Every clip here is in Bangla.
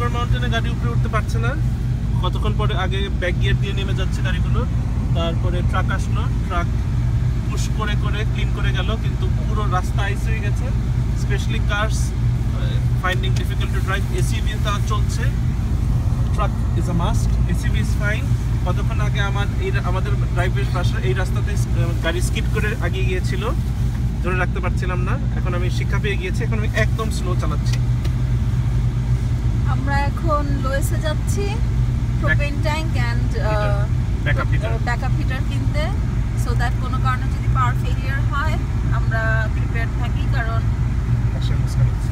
সুগার মাউন্টেনে গাড়ি উপরে উঠতে পারছে না, কতক্ষণ পরে আগে ব্যাক গিয়ার দিয়ে নেমে যাচ্ছে গাড়িগুলো। তারপরে ট্রাক আসলো, ট্রাক পুশ করে করে ক্লিন করে গেল, কিন্তু পুরো রাস্তা আইস হয়ে গেছে। Specially cars finding difficult to drive. SUV তা চলছে, truck is a must, SUV is fine. কতক্ষণ আগে আমাদের ড্রাইভের পাশে এই রাস্তাতে গাড়ি স্কিড করে আগিয়ে গিয়েছিল, ধরে রাখতে পারছিলাম না। এখন আমি শিক্ষা পেয়ে গিয়েছি, এখন আমি একদম স্লো চালাচ্ছি। আমরা এখন লোয়েসে যাচ্ছি propane tank and backup heater কিনতে, সো দ্যাট কোনো কারণে যদি পাওয়ার ফেলিয়ার হয় আমরা প্রিপেয়ার থাকি, কারণ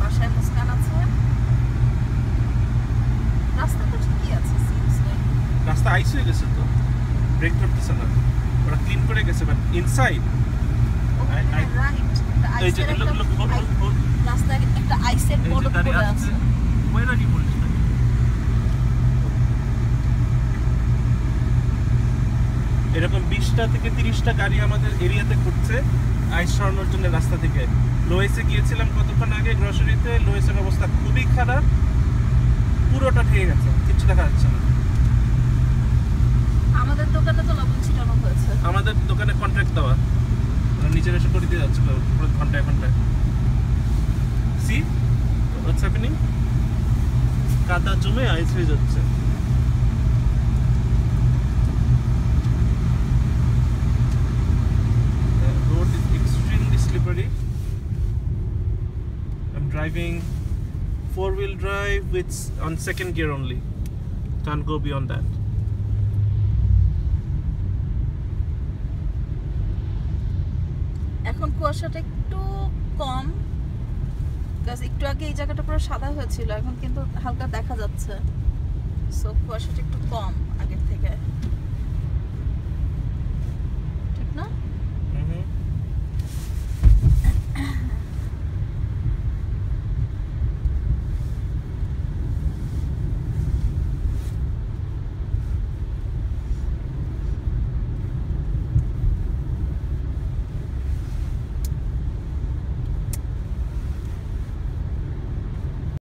বাসায় মুস্কান আছে। রাস্তা তো ঠিকই আছে, রাস্তা আইস হয়ে গেছে, তো ব্রেক ধরতেছে না, ওরা ক্লিন করে গেছে, বাট ইনসাইড রাস্তায় একটা আইসের বোর্ড পড়ে আছে। এরকম 20টা থেকে 30টা গাড়ি আমাদের এরিয়াতে ঘুরছে আইস সরানোর জন্য রাস্তা থেকে। লোয়েসে গিয়েছিলাম কতক্ষণ আগে গ্রসারিতে, লোয়েসের অবস্থা খুবই খারাপ, পুরোটা ঠেকে গেছে, কিছু দেখা যাচ্ছে না। আমাদের দোকানে তো লবণ ছিটানো হয়েছে, আমাদের দোকানে কন্ট্রাক্ট দেওয়া, নিজের এসে করে দিয়ে যাচ্ছে পুরো ঘন্টায় ঘন্টায়। সি হোয়াটস হ্যাপেনিং, কাদা জমে আইস হয়ে যাচ্ছে। Road is extremely slippery. I'm driving 4-wheel drive with on second gear only. Can't go beyond that. এখন কুয়াশাটা একটু কম, বিকজ একটু আগে এই জায়গাটা পুরো সাদা হয়েছিল, এখন কিন্তু হালকা দেখা যাচ্ছে, সো কুয়াশাটা একটু কম আগের থেকে।